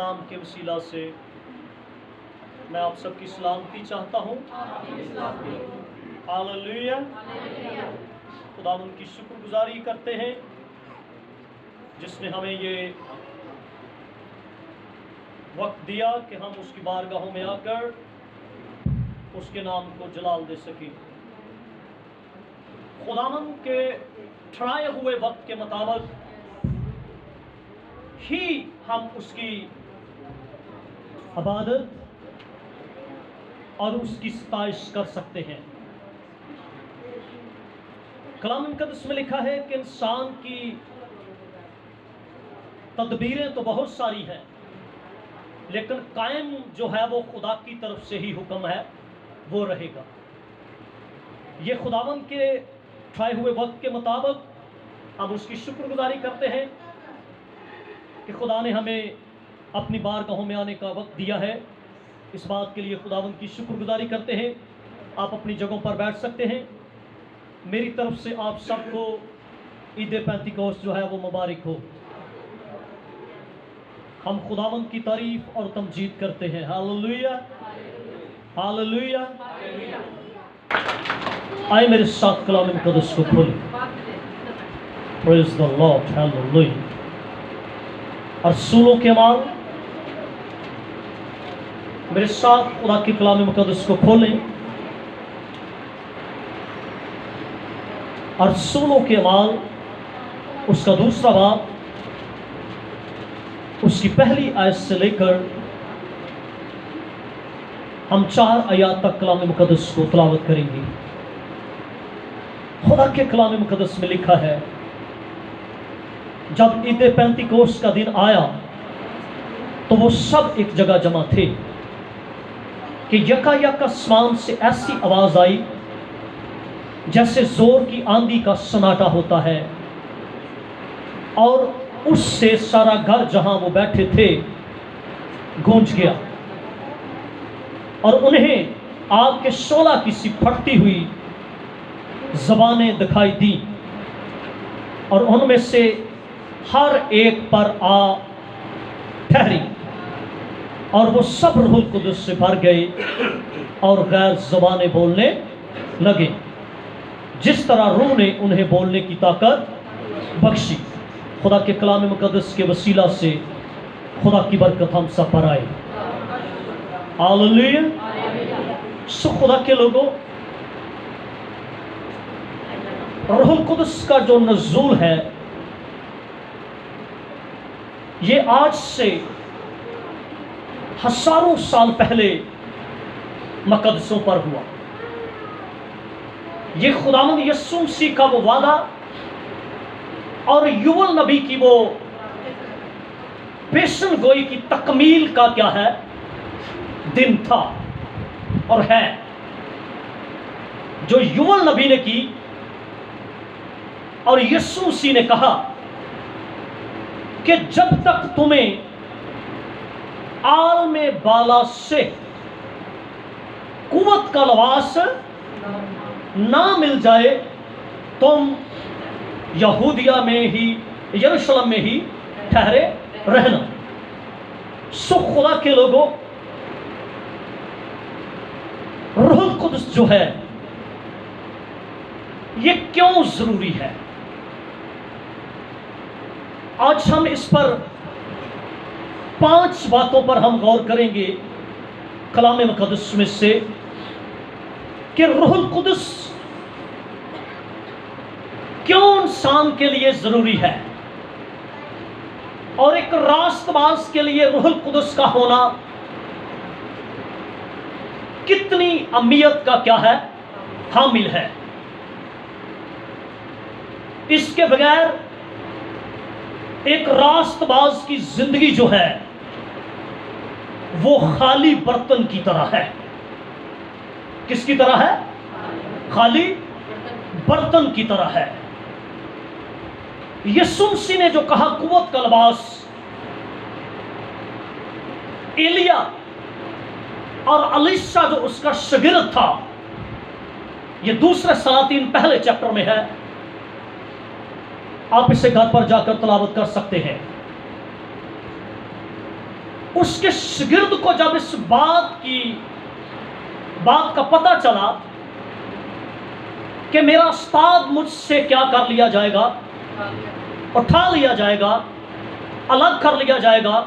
नाम के वसीला से मैं आप सबकी सलामती चाहता हूँ। हालेलुया। खुदावंद की शुक्रगुजारी करते हैं जिसने हमें ये वक्त दिया कि हम उसकी बारगाहों में आकर उसके नाम को जलाल दे सकें। खुदावंद के ठहराए हुए वक्त के मुताबिक ही हम उसकी इबादत और उसकी सताइश कर सकते हैं। कलाम मुक़द्दस में लिखा है कि इंसान की तदबीरें तो बहुत सारी हैं, लेकिन कायम जो है वो खुदा की तरफ से ही हुक्म है, वो रहेगा। ये खुदावंद के ठहराए हुए वक्त के मुताबिक हम उसकी शुक्रगुजारी करते हैं कि खुदा ने हमें अपनी बारगाहों में आने का वक्त दिया है। इस बात के लिए खुदावंद की शुक्रगुजारी करते हैं। आप अपनी जगहों पर बैठ सकते हैं। मेरी तरफ से आप सबको ईद पेंतिकोस्त जो है वो मुबारक हो। हम खुदावंद की तारीफ और तमजीद करते हैं। Hallelujah, hallelujah. आए मेरे साथ कलाम मुक़द्दस को खोलें। Praise the Lord, hallelujah. रसूलों के अमाल, मेरे साथ खुदा के कलाम मुक़द्दस को खोलें। रसूलों के अमाल उसका दूसरा बाब, उसकी पहली आयत से लेकर हम 4 आयत तक कलाम मुक़द्दस को तिलावत करेंगे। खुदा के कलाम मुक़द्दस में लिखा है, जब ईद पेंतिकोस्त का दिन आया तो वो सब एक जगह जमा थे कि यकायक आसमान से ऐसी आवाज आई जैसे जोर की आंधी का सन्नाटा होता है, और उससे सारा घर जहां वो बैठे थे गूंज गया, और उन्हें आग के शोला की सी फटती हुई ज़बानें दिखाई दी, और उनमें से हर एक पर आ ठहरी, और वो सब रूहुल कुद्दुस से भर गए और गैर ज़बानें बोलने लगे, जिस तरह रूह ने उन्हें बोलने की ताकत बख्शी। खुदा के कलाम मुक़द्दस के वसीला से खुदा की बरकत हम सब पर आए। हालेलुया। सो खुदा के लोगों, रूहुल कुद्दुस का जो नज़ूल है ये आज से हज़ारों साल पहले मुक़द्दसों पर हुआ। ये खुदावंद यीशु मसीह का वो वादा और युवल नबी की वो पेशन गोई की तकमील का क्या है, दिन था और है, जो युवल नबी ने की। और यीशु मसीह ने कहा कि जब तक तुम्हें आलमे बाला से कुव्वत का लबास ना मिल जाए, तुम यहूदिया में ही, यरूशलेम में ही ठहरे रहना। सो खुदा के लोगों, रूहुल कुद्दुस जो है ये क्यों जरूरी है, आज हम इस पर 5 बातों पर हम गौर करेंगे कलाम मुक़द्दस में से, कि रूहुल कुद्दुस क्यों इंसान के लिए जरूरी है, और एक रास्तबाज के लिए रूहुल कुद्दुस का होना कितनी अहमियत का क्या है, हामिल है। इसके बगैर एक रास्तबाज की जिंदगी जो है वो खाली बर्तन की तरह है। किसकी तरह है? खाली बर्तन की तरह है। यीशु मसीह ने जो कहा कुव्वत का लिबास, एलिया और अलीशा जो उसका शागिर्द था, ये दूसरे सलातीन पहले चैप्टर में है, आप इसे घर पर जाकर तिलावत कर सकते हैं। उसके शागिर्द को जब इस बात का पता चला कि मेरा उस्ताद मुझसे क्या कर लिया जाएगा, उठा लिया जाएगा, अलग कर लिया जाएगा,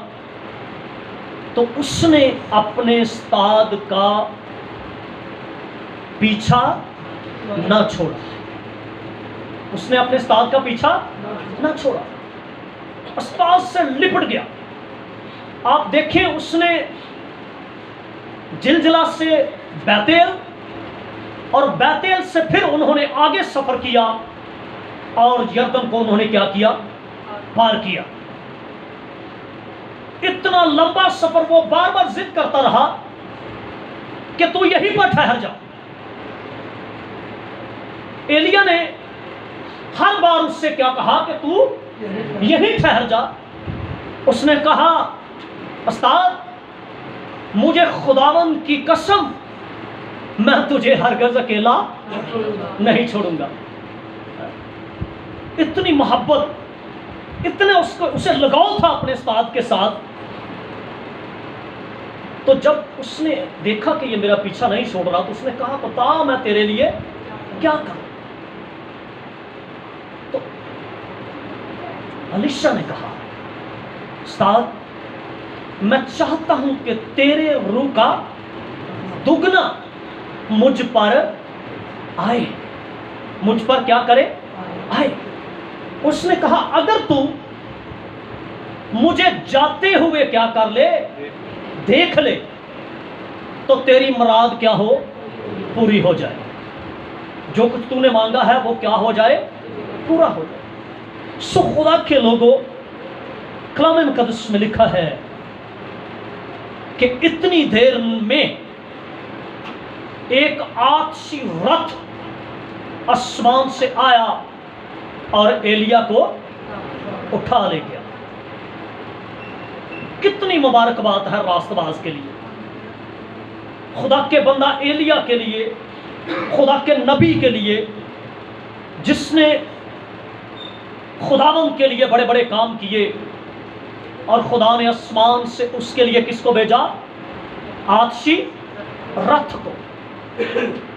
तो उसने अपने उस्ताद का पीछा ना छोड़ा। उसने अपने उस्ताद का पीछा ना छोड़ा, उस्ताद से लिपट गया। आप देखिए, उसने जिलजिला से बैतेल, और बैतेल से फिर उन्होंने आगे सफर किया और यरदन को उन्होंने क्या किया, पार किया। इतना लंबा सफर वो बार बार जिद करता रहा कि तू यहीं पर ठहर जा। एलिया ने हर बार उससे क्या कहा कि तू यहीं ठहर जा। उसने कहा, उस्ताद मुझे खुदावंद की कसम, मैं तुझे हरगिज़ अकेला नहीं छोड़ूंगा। इतनी मोहब्बत, इतने उसे लगाव था अपने उस्ताद के साथ। तो जब उसने देखा कि ये मेरा पीछा नहीं छोड़ रहा, तो उसने कहा, बता मैं तेरे लिए क्या करूं। तो अलीशा ने कहा, उस्ताद मैं चाहता हूं कि तेरे रूह का दुगना मुझ पर आए, मुझ पर क्या करे, आए। उसने कहा, अगर तू मुझे जाते हुए क्या कर ले, देख ले, तो तेरी मुराद क्या हो, पूरी हो जाए। जो कुछ तूने मांगा है वो क्या हो जाए, पूरा हो जाए। सो खुदा के लोगों, कलाम मुकद्दस में लिखा है कि इतनी देर में एक आतशी रथ आसमान से आया और एलिया को उठा ले गया। कितनी मुबारक बात है रास्तबाज के लिए, खुदा के बंदा एलिया के लिए, खुदा के नबी के लिए, जिसने खुदावंद के लिए बड़े बड़े काम किए। और खुदा ने आसमान से उसके लिए किसको भेजा, आतशी रथ को।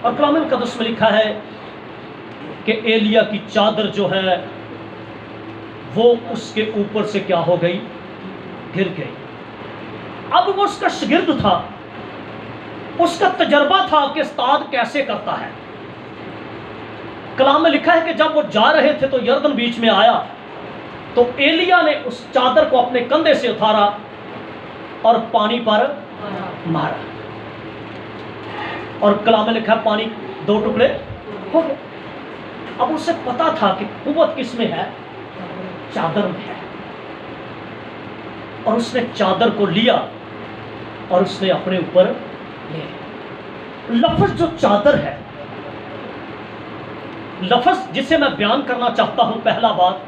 और कलाम मुकद्दस में लिखा है कि एलिया की चादर जो है वो उसके ऊपर से क्या हो गई, गिर गई। अब वो उसका शागिर्द था, उसका तजर्बा था कि उस्ताद कैसे करता है। कलाम में लिखा है कि जब वो जा रहे थे तो यरदन बीच में आया, तो एलिया ने उस चादर को अपने कंधे से उतारा और पानी पर मारा। और कलाम में लिखा है पानी दो टुकड़े हो गए। अब उसे पता था कि कुव्वत किस में है, चादर में है। और उसने चादर को लिया और उसने अपने ऊपर ले। लफ्ज जो चादर है, लफ्ज जिसे मैं बयान करना चाहता हूं, पहला बात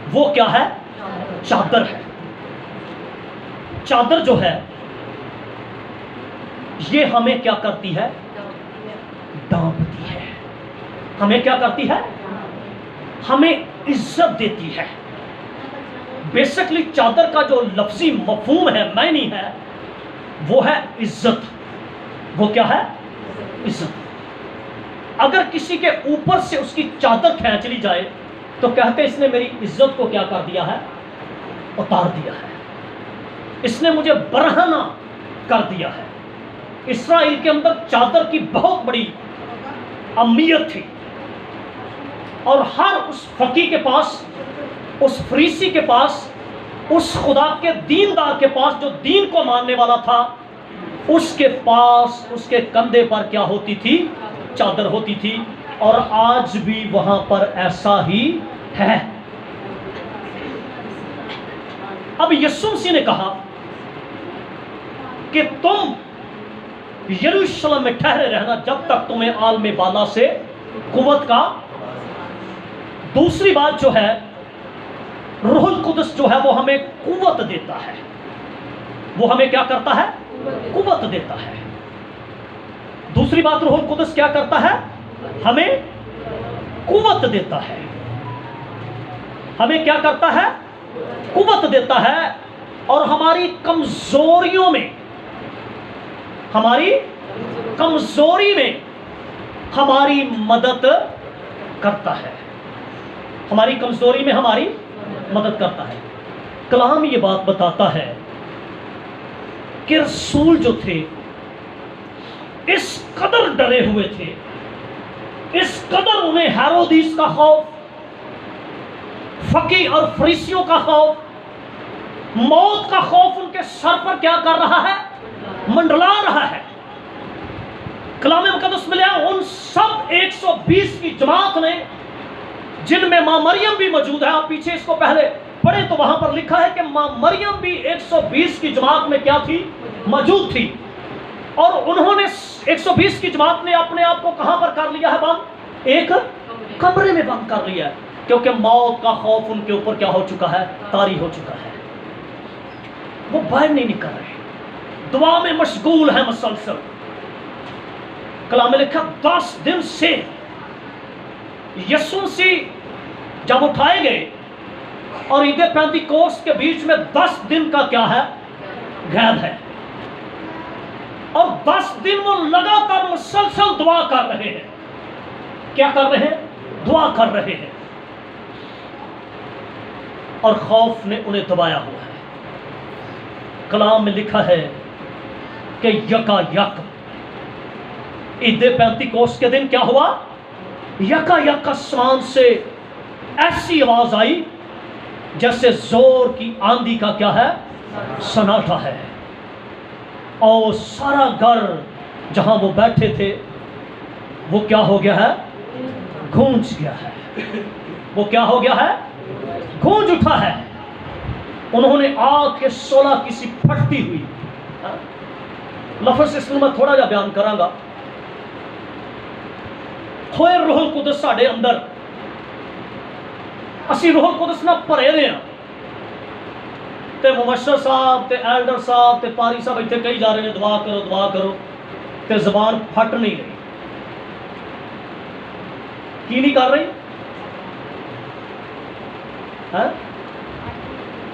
वो क्या है, चादर है। चादर जो है ये हमें क्या करती है, ढांपती है। हमें क्या करती है, हमें इज्जत देती है। बेसिकली चादर का जो लफ्जी मफहूम है, मायने है, वो है इज्जत। वो क्या है, इज्जत। अगर किसी के ऊपर से उसकी चादर खींच ली जाए तो कहते इसने मेरी इज्जत को क्या कर दिया है, उतार दिया है, इसने मुझे बरहना कर दिया है। इस्राएल के अंदर चादर की बहुत बड़ी अहमियत थी। और हर उस फकी के पास, उस फरीसी के पास, उस खुदा के दीनदार के पास जो दीन को मानने वाला था, उसके पास उसके कंधे पर क्या होती थी, चादर होती थी। और आज भी वहां पर ऐसा ही है। अब यीशु मसीह ने कहा कि तुम यरूशलेम में ठहरे रहना जब तक तुम्हें आलम बाला से कुव्वत का। दूसरी बात जो है, रूहुल कुदस जो है वो हमें कुव्वत देता है। वो हमें क्या करता है, कुव्वत देता है। दूसरी बात, रूहुल कुदस क्या करता है, हमें कुव्वत देता है। हमें क्या करता है, कुव्वत देता है। और हमारी कमजोरियों में, हमारी कमजोरी में हमारी मदद करता है, हमारी कमजोरी में हमारी मदद करता है। कलाम ये बात बताता है कि रसूल जो थे इस कदर डरे हुए थे, इस कदर उन्हें हेरोदिस का खौफ, फकी और फरीसियों का खौफ, मौत का खौफ उनके सर पर क्या कर रहा है, मंडला रहा है। कलाम मुकद्दस में लिया उन सब 120 की जमात ने, जिनमें मां मरियम भी मौजूद है। आप पीछे इसको पहले पढ़े तो वहां पर लिखा है कि मां मरियम भी 120 की जमात में क्या थी, मौजूद थी। और उन्होंने 120 की जमात ने अपने आप को कहां पर कर लिया है बंद, एक कमरे में बंद कर लिया है, क्योंकि मौत का खौफ उनके ऊपर क्या हो चुका है, तारी हो चुका है। वो बाहर नहीं निकल रहे, दुआ में मशगूल है मुसलसल। कलाम में लिखा 10 दिन से यीशु मसीह जब उठाए गए और ईद पेंतिकोस्त के बीच में 10 दिन का क्या है, गैप है। और 10 दिन वो लगातार मुसलसल दुआ कर रहे हैं। क्या कर रहे हैं, दुआ कर रहे हैं। और खौफ ने उन्हें दबाया हुआ है। कलाम में लिखा है कि यकायक ईद पेंतिकोस्त के दिन क्या हुआ, यकायक आसमान से ऐसी आवाज आई जैसे जोर की आंधी का क्या है, सन्नाटा है। और सारा घर जहां वो बैठे थे वो क्या हो गया है, गूंज गया है। वो क्या हो गया है, गूंज उठा है। उन्होंने आग के 16 की सी फटती हुई लफ्ज़ इसमें मैं थोड़ा जा बयान करांगा। होए रूहुल कुदस साडे अंदर, असी रूहुल कुदस ना भरे रहे हैं। ते मुबशर साहब ते एल्डर साहब ते पारी साहब इतने कही जा रहे हैं दुआ करो दुआ करो, ते जबान फट नहीं रही। की नहीं कर रही है?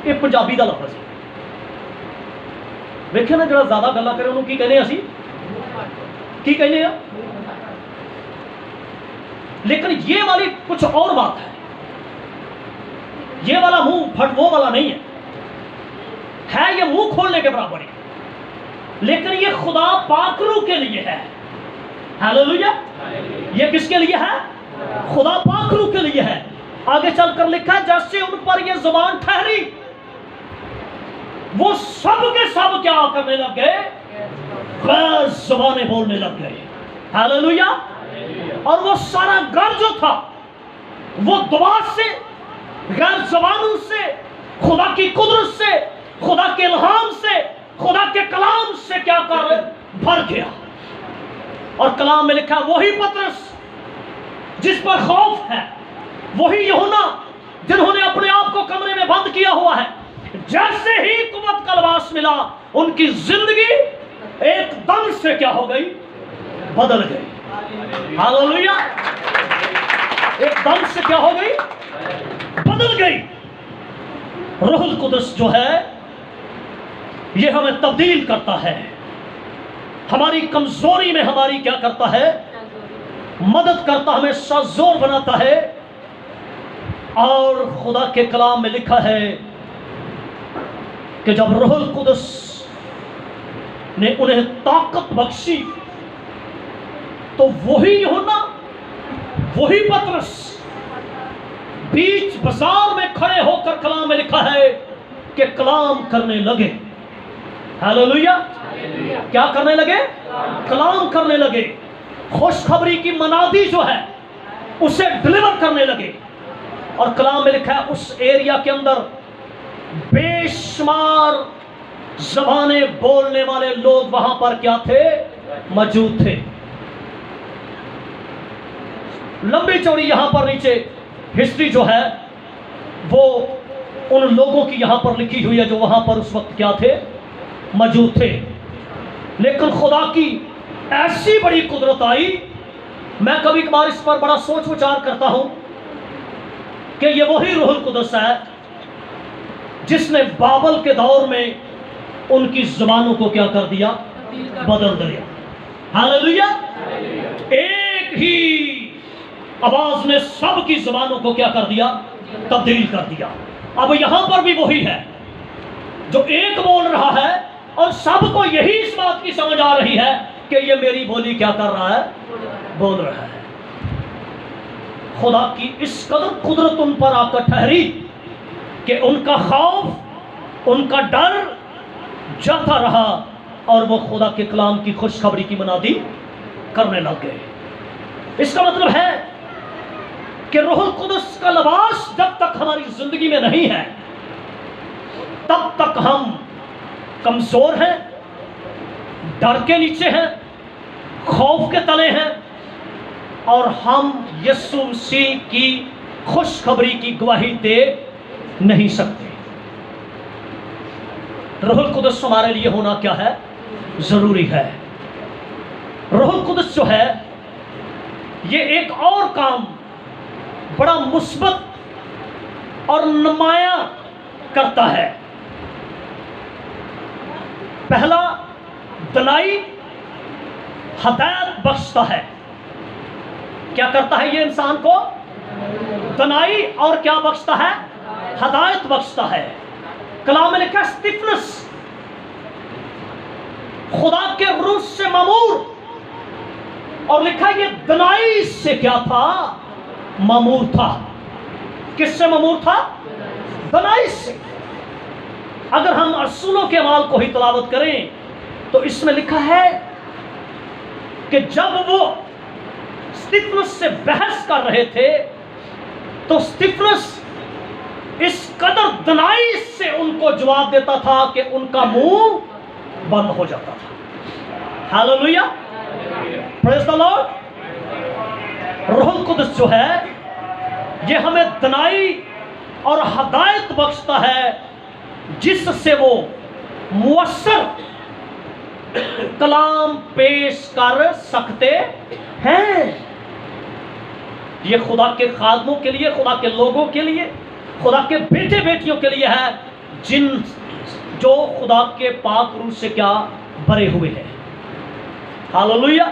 ये पंजाबी का लफ्ज़ है। वेखे ना, जो ज्यादा गल्ला करे उन्होंने की कहने, असी की कहने आ। लेकिन ये वाली कुछ और बात है। ये वाला मुंह फट वो वाला नहीं है ये मुंह खोलने के बराबर है। लेकिन ये खुदा पाकरू के लिए है। हालेलुया। ये किसके लिए है, खुदा पाकरू के लिए है। आगे चलकर लिखा है जैसे उन पर ये जुबान ठहरी, वो सब के सब क्या करने लग गए, गैर जुबानें बोलने लग गए। हालेलुया। और वो सारा घर जो था वो दुआ से, गैर ज़बानों से, खुदा की कुदरत से, खुदा के इल्हाम से, खुदा के कलाम से क्या कर भर गया। और कलाम में लिखा वही पतरस जिस पर खौफ है, वही यूहन्ना जिन्होंने अपने आप को कमरे में बंद किया हुआ है, जैसे ही कुव्वत का लिबास मिला उनकी जिंदगी एकदम से क्या हो गई, बदल गई। हालेलुया। एकदम से क्या हो गई, बदल गई। रूहुल कुदस जो है ये हमें तब्दील करता है, हमारी कमजोरी में हमारी क्या करता है, मदद करता, हमें सजोर बनाता है। और खुदा के कलाम में लिखा है कि जब रूहुल कुदस ने उन्हें ताकत बख्शी तो वही यूहन्ना, वही पतरस बीच बाजार में खड़े होकर कलाम में लिखा है कि कलाम करने लगे। हालेलुया। क्या करने लगे, कलाम करने लगे। खुशखबरी की मनादी जो है उसे डिलीवर करने लगे। और कलाम में लिखा है उस एरिया के अंदर बेशुमार ज़बानें बोलने वाले लोग वहां पर क्या थे, मौजूद थे। लंबी चौड़ी यहां पर नीचे हिस्ट्री जो है वो उन लोगों की यहां पर लिखी हुई है जो वहां पर उस वक्त क्या थे, मौजूद थे। लेकिन खुदा की ऐसी बड़ी कुदरत आई, मैं कभी कभार इस पर बड़ा सोच विचार करता हूं कि ये वही रूहुल कुदस है जिसने बाबल के दौर में उनकी जुबानों को क्या कर दिया, बदल दिया। हालेलुया। एक ही आवाज ने सबकी जुबानों को क्या कर दिया, तब्दील कर दिया। अब यहां पर भी वही है जो एक बोल रहा है और सबको यही इस बात की समझ आ रही है कि ये मेरी बोली क्या कर रहा है, बोल रहा है। खुदा की इस कदर कुदरत उन पर आकर ठहरी कि उनका खौफ, उनका डर जाता रहा और वो खुदा के कलाम की खुशखबरी की मुनादी करने लग गए। इसका मतलब है कि रूहुल कुदस का लिबास जब तक हमारी जिंदगी में नहीं है तब तक हम कमजोर हैं, डर के नीचे हैं, खौफ के तले हैं और हम यीशु मसीह की खुशखबरी की गवाही दे नहीं सकते। रूहुल कुदस हमारे लिए होना क्या है, जरूरी है। रूहुल कुदस जो है ये एक और काम बड़ा मुस्बत और नुमाया करता है। पहला, दलाई हदायत बख्शता है। क्या करता है ये इंसान को, दनाई, और क्या बख्शता है, हदायत बख्शता है। कलाम में लिखा स्टिफनेस, खुदा के रूह से ममूर, और लिखा ये दनाई से क्या था, ममूर था। किससे ममूर था, दनाई से। अगर हम रसूलों के अमाल को ही तलावत करें तो इसमें लिखा है कि जब वो स्तिफनस से बहस कर रहे थे तो स्तिफनस इस कदर दनाई से उनको जवाब देता था कि उनका मुंह बंद हो जाता था। Hallelujah, praise the Lord. रूहुल कुदस जो है ये हमें दनाई और हदायत बख्शता है जिससे वो मुअस्सर कलाम पेश कर सकते हैं। ये खुदा के खादमों के लिए, खुदा के लोगों के लिए, खुदा के बेटे बेटियों के लिए है जिन जो खुदा के पाक रूह से क्या भरे हुए हैं। Hallelujah,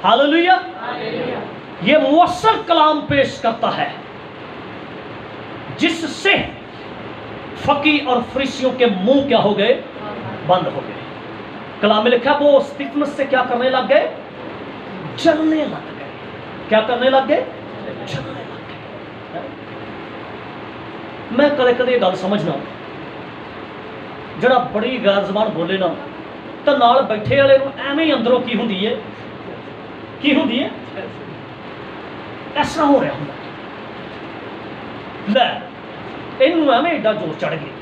hallelujah. ये मुअस्सर कलाम पेश करता है जिससे फकी और फरीसियों के मुंह क्या हो गए, बंद हो गए। कलाम में लिखा वो स्तिफनस से क्या करने लग गए, जलने लग गए। क्या करने लग गए, जलने लग गए। मैं कदे कदे गल समझना, जरा बड़ी गैर जबान बोले ना तो नाल बैठे वाले एवें ही अंदरों की होंदी है, की होंदी है, इस तरह हो रहा होंदा लै इनू एवें एडा जोर चढ़ गया,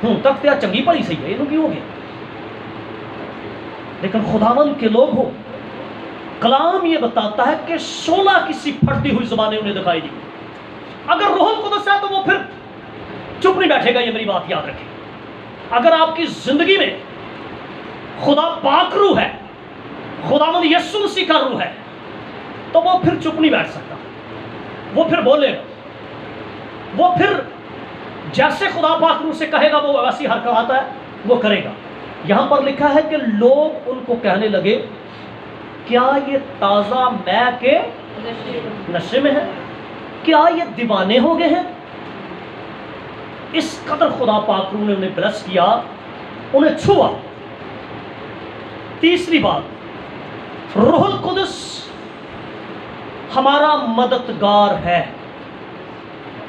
हूँ तक तो चंगी भली सही है, इनू की हो गया। लेकिन खुदावंद के लोग हो, कलाम ये बताता है कि 16 किसी फटती हुई ज़बानें उन्हें दिखाई दी। अगर रूहुल कुदस है तो वो फिर चुप नहीं बैठेगा, ये मेरी बात याद रखें। अगर आपकी जिंदगी में खुदा पाक रूह है, खुदावंद यीशु मसीह का रूह है, तो वो फिर चुप नहीं बैठ सकता, वो फिर बोलेगा, वो फिर जैसे खुदा पाक रूह से कहेगा वो वैसी हरकत है वो करेगा। यहां पर लिखा है कि लोग उनको कहने लगे, क्या ये ताजा मै के नशे में है, क्या ये दीवाने हो गए हैं। इस कदर खुदा पाक रूह ने उन्हें ब्लेस किया, उन्हें छुआ। तीसरी बात, रूहुल कुदस हमारा मददगार है।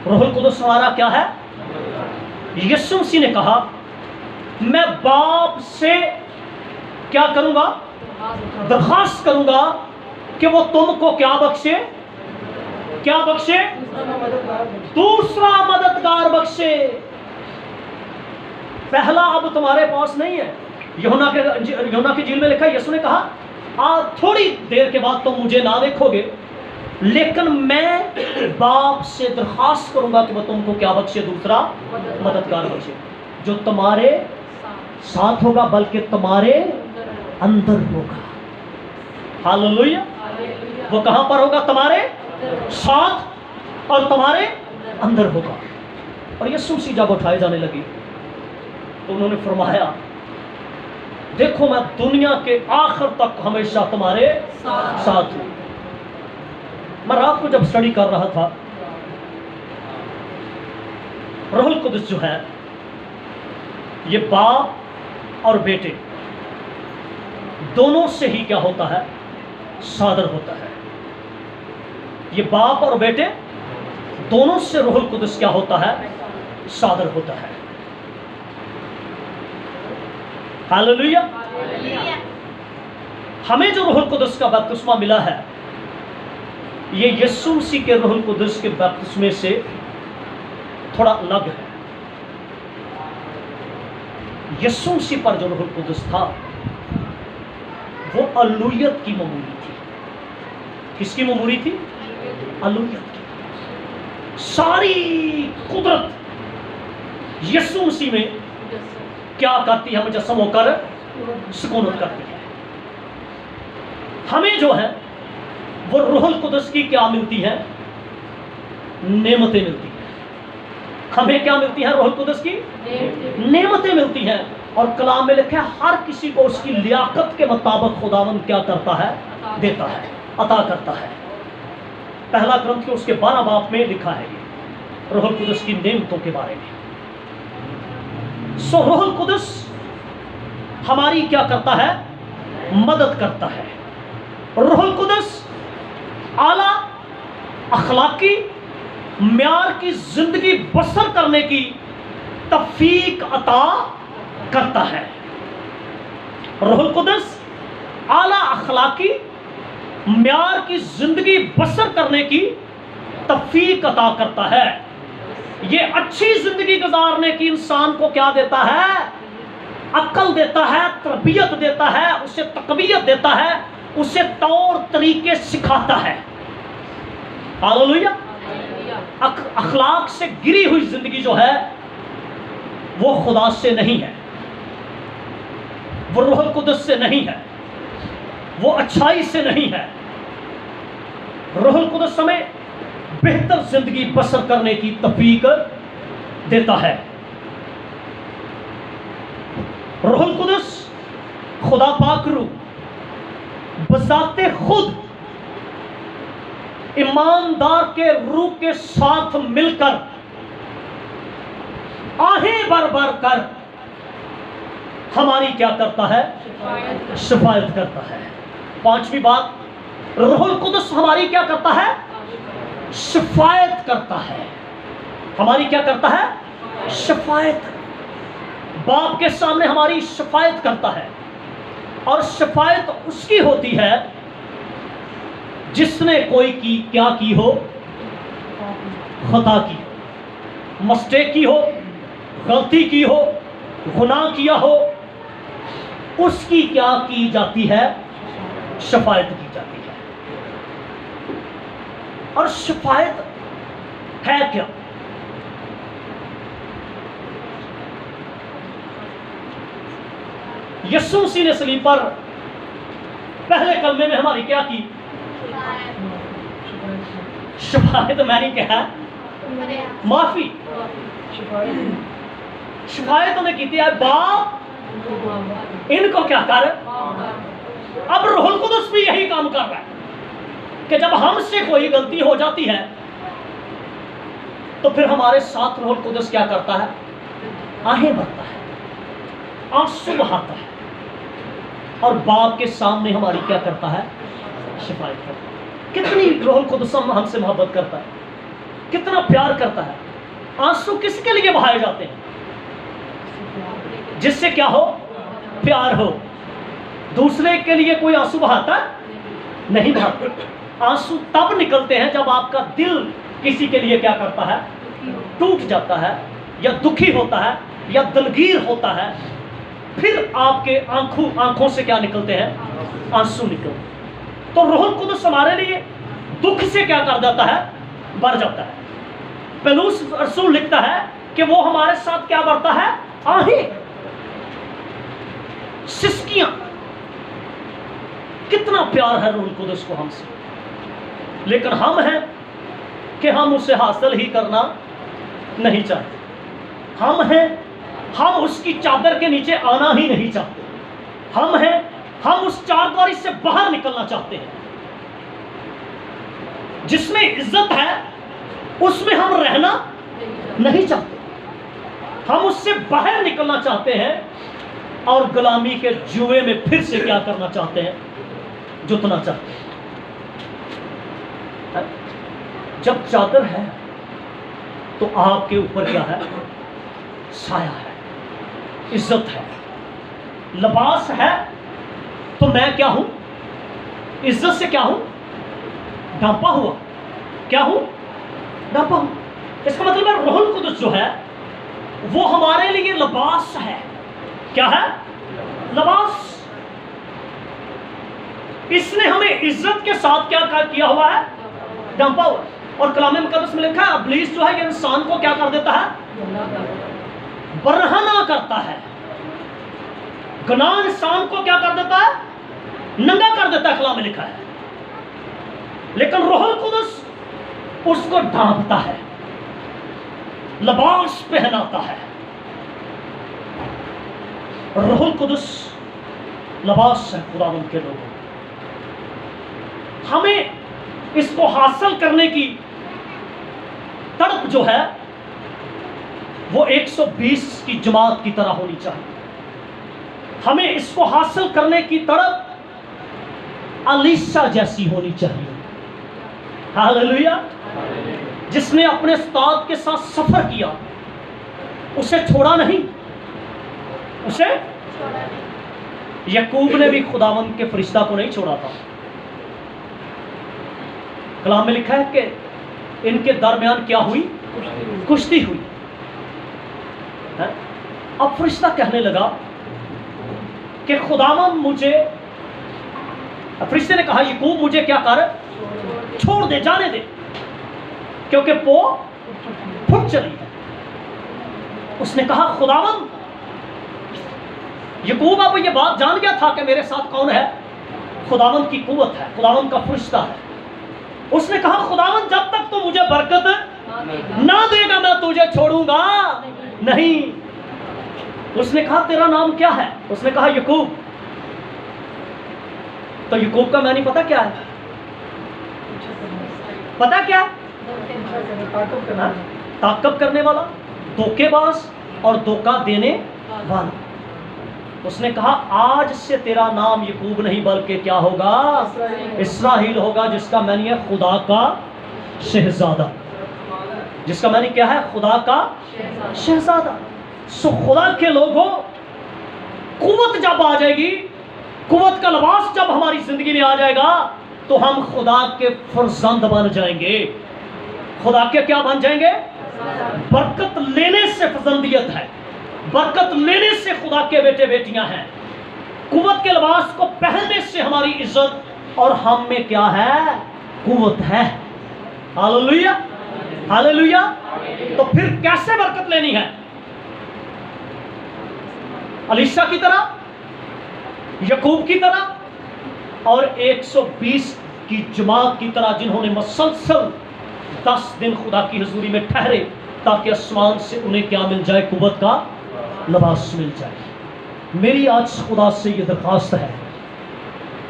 रूहुल कुदस हमारा क्या है, यीशु मसीह ने कहा मैं बाप से क्या करूंगा, दरखास्त करूंगा कि वो तुमको क्या बख्शे, क्या बख्शे, दूसरा मददगार बख्शे। पहला अब तुम्हारे पास नहीं है। यूहन्ना की झील में लिखा है, यीशु ने कहा थोड़ी देर के बाद तुम मुझे ना देखोगे, लेकिन मैं बाप से दरखास्त करूंगा कि वो तुमको क्या बख्शे, दूसरा मददगार बख्शे, जो तुम्हारे साथ होगा बल्कि तुम्हारे अंदर होगा। हालेलुया। वो कहां पर होगा, तुम्हारे साथ और तुम्हारे अंदर होगा। और यीशु मसीह जब उठाए जाने लगे तो उन्होंने फरमाया, देखो मैं दुनिया के आखिर तक हमेशा तुम्हारे साथ हूं। मैं रात को जब स्टडी कर रहा था, रूहुल कुदस जो है ये बाप और बेटे दोनों से ही क्या होता है, सादर होता है। ये बाप और बेटे दोनों से रूहुल कुदस क्या होता है, सादर होता है। हालेलुया। हमें जो रूहुल कुदस का बपतिस्मा मिला है, ये यीशु मसीह के रूहुल कुदस के बपतिस्मे से थोड़ा अलग है। यीशु मसीह पर जो रूहुल कुदस था वो अलूयत की ममूरी थी। किसकी ममूरी थी? अलूयत की। सारी कुदरत यीशु मसीह में क्या करती है, मुजस्सम होकर सुकूनत करती है। हमें जो है वो रूहुल कुदस की क्या मिलती है, नेमतें मिलती हैं। हमें क्या मिलती है? रूहुल कुदस की नेमतें मिलती हैं। और कलाम में लिखा है हर किसी को उसकी लियाकत के मुताबिक खुदावंद क्या करता है, देता है, अता करता है। पहला ग्रंथ के उसके 12 बाब में लिखा है ये रूहुल कुदस की नेमतों के बारे में। सो रूहुल कुदस हमारी क्या करता है, मदद करता है। रूहुल कुदस आला अखलाकी म्यार की जिंदगी बसर करने की तौफीक अता करता है। रूहुल कुदस आला अखलाकी म्यार की जिंदगी बसर करने की तौफीक अता करता है। ये अच्छी जिंदगी गुजारने की इंसान को क्या देता है, अक्ल देता है, तरबियत देता है, उसे तकबीयत देता है, उसे तौर तरीके सिखाता है। हालेलुया। अखलाक से गिरी हुई जिंदगी जो है वो खुदा से नहीं है, वो रूहुल कुदस से नहीं है, वो अच्छाई से नहीं है। रूहुल कुदस हमें बेहतर जिंदगी बसर करने की तौफीक देता है। रूहुल कुदस खुदा पाक रूह बजाते खुद ईमानदार के रूह के साथ मिलकर आहें भर भर कर हमारी क्या करता है, शिफायत करता है। पांचवी बात, रूहुल कुदस हमारी क्या करता है, शिफायत करता है। हमारी क्या करता है, शिफायत। बाप के सामने हमारी शिफायत करता है। और शिफायत उसकी होती है जिसने कोई की क्या की हो, खता की हो, मिस्टेक की हो, गलती की हो, गुनाह किया हो, उसकी क्या की जाती है, शिफायत की जाती है। और शिफायत है क्या? यीशु मसीह ने सलीब पर पहले कलमे में हमारी क्या की, शिफायत। मैंने कहा माफी, शिफायत उन्हें की है, बाप इनको क्या कर। अब रूहुल कुदस भी यही काम कर रहा है कि जब हमसे कोई गलती हो जाती है तो फिर हमारे साथ रूहुल कुदस क्या करता है, आहें भरता है, आंसू बहाता है और बाप के सामने हमारी क्या करता है, शिफायत करता है। कितनी रूहुल कुदस हमसे मोहब्बत करता है, कितना प्यार करता है। आंसू किसके लिए बहाए जाते हैं? जिससे क्या हो, प्यार हो। दूसरे के लिए कोई आंसू बहाता नहीं बहाते। आंसू तब निकलते हैं जब आपका दिल किसी के लिए क्या करता है, टूट जाता है या दुखी होता है या दिलगीर होता है, फिर आपके आंखों से क्या निकलते हैं, आंसू निकलते। तो रूहुल कुदस हमारे लिए दुख से क्या कर देता है, भर जाता है। पौलुस रसूल लिखता है कि वो हमारे साथ क्या बढ़ता है, आहें, सिसकियां। कितना प्यार है रूहुल कुदस को हमसे, लेकिन हम हैं कि हम उसे हासिल ही करना नहीं चाहते। हम हैं, हम उसकी चादर के नीचे आना ही नहीं चाहते। हम हैं, हम उस चारदीवारी से बाहर निकलना चाहते हैं। जिसमें इज्जत है उसमें हम रहना नहीं चाहते, हम उससे बाहर निकलना चाहते हैं और गुलामी के जुए में फिर से क्या करना चाहते हैं, जुतना चाहते हैं। जब चादर है तो आपके ऊपर क्या है, साया है, इज्जत है। लिबास है तो मैं क्या हूं, इज्जत से क्या हूं, ढांपा हुआ। क्या हूं, ढांपा हूं। इसका मतलब है रूहुल कुदस जो है वो हमारे लिए लिबास है। क्या है, लिबास। इसने हमें इज्जत के साथ क्या किया हुआ है, ढांपा हुआ। और कलाम मुकद्दस में लिखा है इब्लीस जो है ये इंसान को क्या कर देता है, बरहना करता है। गुनाह इंसान को क्या कर देता है, नंगा कर देता है, कलाम में लिखा है। लेकिन रूहुल कुदस उसको ढांपता है, लिबास पहनाता है। रूहुल कुदस लिबास है खुदावंद के लोगों। हमें इसको हासिल करने की तड़प जो है वो 120 की जमात की तरह होनी चाहिए। हमें इसको हासिल करने की तड़प अलीशा जैसी होनी चाहिए। हालेलुया। जिसने अपने उस्ताद के साथ सफर किया, उसे छोड़ा नहीं, उसे याकूब ने भी खुदावंद के फरिश्ता को नहीं छोड़ा था। कलाम में लिखा है कि इनके दरमियान क्या हुई, कुश्ती हुई है? अब फरिश्ता कहने लगा कि खुदावंद मुझे, फरिश्ते ने कहा याकूब मुझे क्या कर, छोड़ दे, जाने दे, क्योंकि वो फुट चली है। उसने कहा खुदावंद, याकूब अब ये बात जान गया था कि मेरे साथ कौन है, खुदावंद की कुव्वत है, खुदावंद का फरिश्ता है। उसने कहा खुदावंद जब तक तो मुझे बरकत ना देगा मैं तुझे छोड़ूंगा नहीं। उसने कहा तेरा नाम क्या है, उसने कहा याकूब। तो याकूब का मैंने पता क्या है, पता क्या, ताकब करने वाला, धोखेबाज और धोखा देने वाला। उसने कहा आज से तेरा नाम याकूब नहीं बल्कि क्या होगा, इस्राएल होगा, जिसका मैंने है खुदा का शहजादा। जिसका मैंने क्या है, खुदा का शहजादा। सो खुदा के लोगों, कुव्वत जब आ जाएगी, कुव्वत का लिबास जब हमारी जिंदगी में आ जाएगा तो हम खुदा के फरजंद बन जाएंगे। खुदा के क्या बन जाएंगे, बरकत लेने से फरजंदियत है, बरकत लेने से खुदा के बेटे बेटियां हैं। कुव्वत के लिबास को पहनने से हमारी इज्जत, और हम में क्या है, कुव्वत है। Hallelujah, hallelujah. तो फिर कैसे बरकत लेनी है, अलीशा की तरह, याकूब की तरह और 120 की जमात की तरह, जिन्होंने मुसलसल 10 दिन खुदा की हुजूरी में ठहरे ताकि आसमान से उन्हें क्या मिल जाए, कुव्वत का लिबास मिल जाए। मेरी आज खुदा से ये दरख्वास्त है,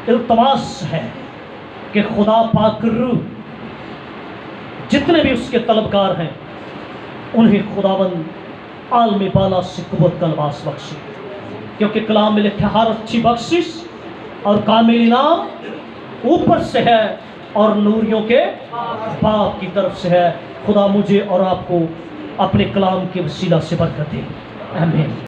इल्तमास है कि खुदा पाक रूह जितने भी उसके तलबकार हैं उन्हें खुदावंद आलम बाला से कुव्वत का लिबास बख्शे। क्योंकि कलाम में लिखा हर अच्छी बख्शिश और कामिल इनाम ऊपर से है और नूरियों के बाप की तरफ से है। खुदा मुझे और आपको अपने कलाम के वसीला से बरकत दे। आमीन।